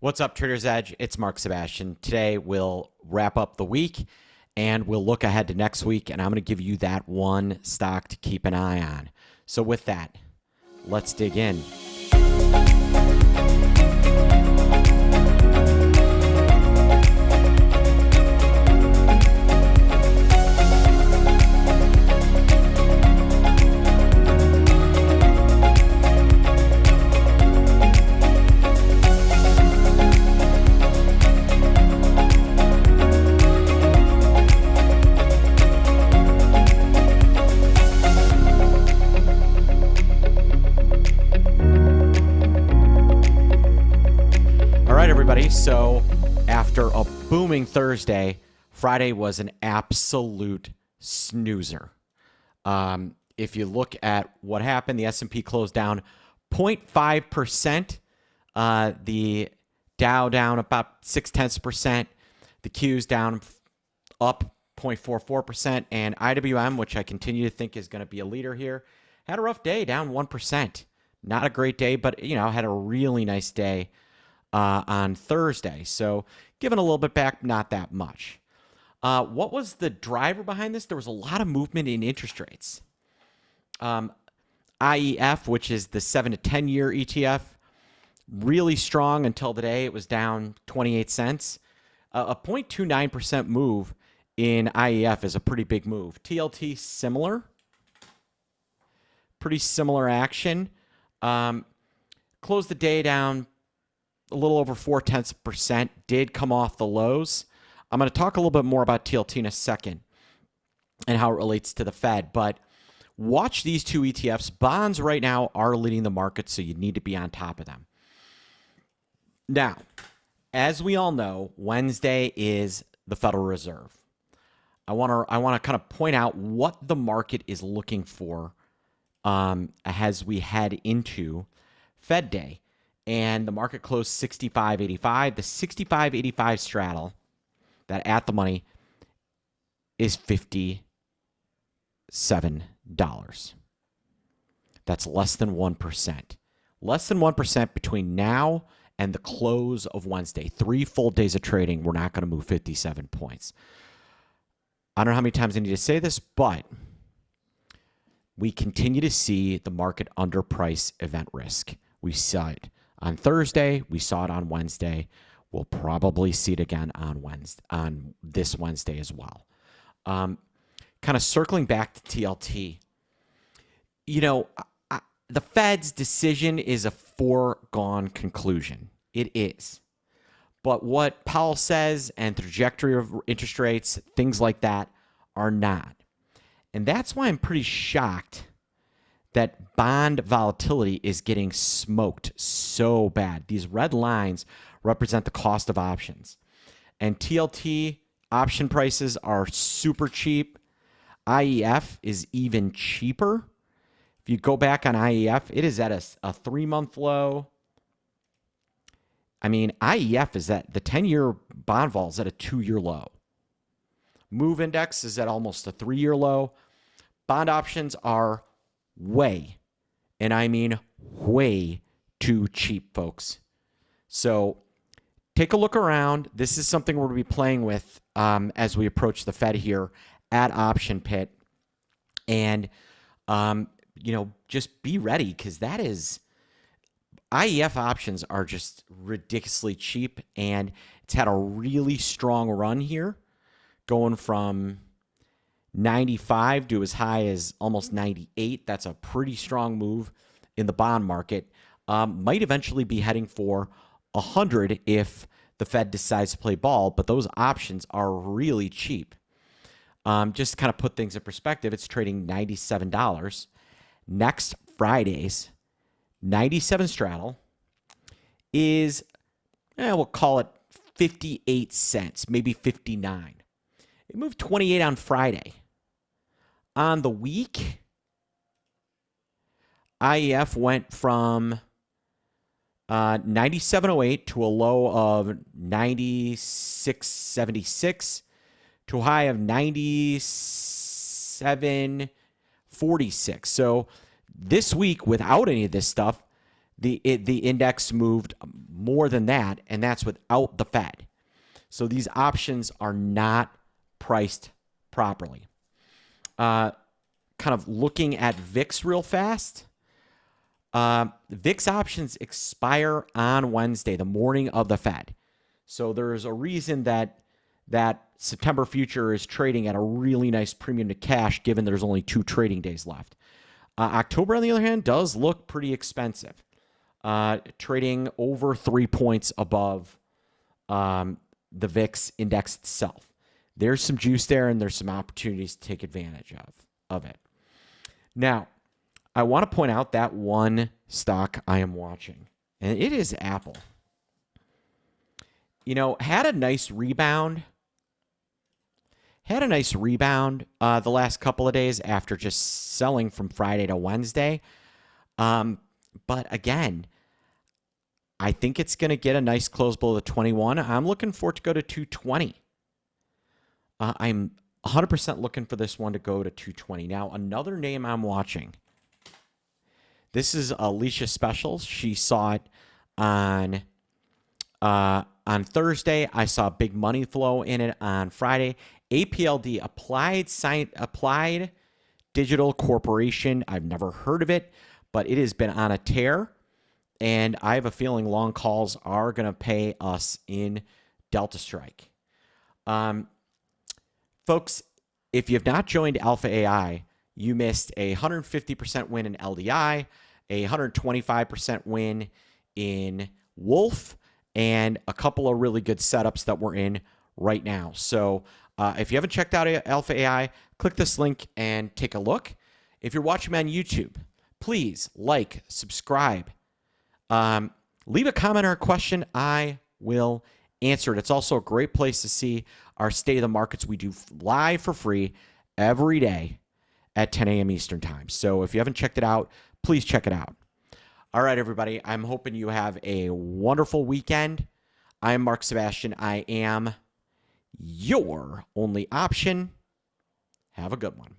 What's up, Trader's Edge? It's Mark Sebastian. Today, we'll wrap up the week and we'll look ahead to next week. And I'm going to give you that one stock to keep an eye on. So, with that, let's dig in. So after a booming Thursday, Friday was an absolute snoozer. If you look at what happened, the S&P closed down 0.5%. The Dow down about 0.6%. The Q's down up 0.44%. And IWM, which I continue to think is going to be a leader here, had a rough day, down 1%. Not a great day, but had a really nice day on Thursday. So giving a little bit back, not that much. What was the driver behind this? There was a lot of movement in interest rates. IEF, which is the 7 to 10 year ETF, really strong until today. It was down 28 cents. A 0.29% move in IEF is a pretty big move. TLT, similar. Pretty similar action. Closed the day down a little over 0.4%, did come off the lows. I'm going to talk a little bit more about TLT in a second and how it relates to the Fed, but watch these two ETFs. Bonds right now are leading the market, so you need to be on top of them. Now, as we all know, Wednesday is the Federal Reserve. I want to kind of point out what the market is looking for as we head into Fed Day. And the market closed 65.85. The 65.85 straddle, that at the money, is $57. That's less than 1%. Less than 1% between now and the close of Wednesday. 3 full days of trading, we're not going to move 57 points. I don't know how many times I need to say this, but we continue to see the market underprice event risk. We saw it on Thursday, we saw it on Wednesday. We'll probably see it again on this Wednesday as well. Kind of circling back to TLT, the Fed's decision is a foregone conclusion. It is. But what Powell says and the trajectory of interest rates, things like that, are not. And that's why I'm pretty shocked that bond volatility is getting smoked so bad. These red lines represent the cost of options. And TLT option prices are super cheap. IEF is even cheaper. If you go back on IEF, it is at a 3-month low. I mean, IEF is at the 10-year bond vol is at a 2-year low. Move index is at almost a 3-year low. Bond options are way, and I mean way too cheap, folks. So take a look around. This is something we're going to be playing with as we approach the Fed here at Option Pit. And, just be ready, because that is IEF options are just ridiculously cheap, and it's had a really strong run here, going from 95 to as high as almost 98. That's a pretty strong move in the bond market. Might eventually be heading for 100 if the Fed decides to play ball, but those options are really cheap. Just to kind of put things in perspective, it's trading $97. Next Friday's 97 straddle is, we'll call it 58 cents, maybe 59. It moved 28 on Friday. On the week, IEF went from 97.08 to a low of 96.76 to a high of 97.46. So this week, without any of this stuff, the index moved more than that, and that's without the Fed. So these options are not priced properly. Kind of looking at VIX real fast. VIX options expire on Wednesday, the morning of the Fed. So there's a reason that September future is trading at a really nice premium to cash, given there's only 2 trading days left. October, on the other hand, does look pretty expensive, trading over 3 points above the VIX index itself. There's some juice there, and there's some opportunities to take advantage of it. Now, I want to point out that one stock I am watching, and it is Apple. Had a nice rebound. The last couple of days after just selling from Friday to Wednesday. But again, I think it's going to get a nice close below the 21. I'm looking for it to go to 220. I'm 100% looking for this one to go to 220. Now, another name I'm watching. This is Alicia Specials. She saw it on Thursday. I saw big money flow in it on Friday. APLD, Applied Digital Corporation. I've never heard of it, but it has been on a tear, and I have a feeling long calls are going to pay us in Delta Strike. Folks, if you have not joined Alpha AI, you missed a 150% win in LDI, a 125% win in Wolf, and a couple of really good setups that we're in right now. So if you haven't checked out Alpha AI, click this link and take a look. If you're watching me on YouTube, please like, subscribe, leave a comment or a question. I will answer it. It's also a great place to see our State of the Markets. We do live for free every day at 10 a.m. Eastern Time. So if you haven't checked it out, please check it out. All right, everybody. I'm hoping you have a wonderful weekend. I'm Mark Sebastian. I am your only option. Have a good one.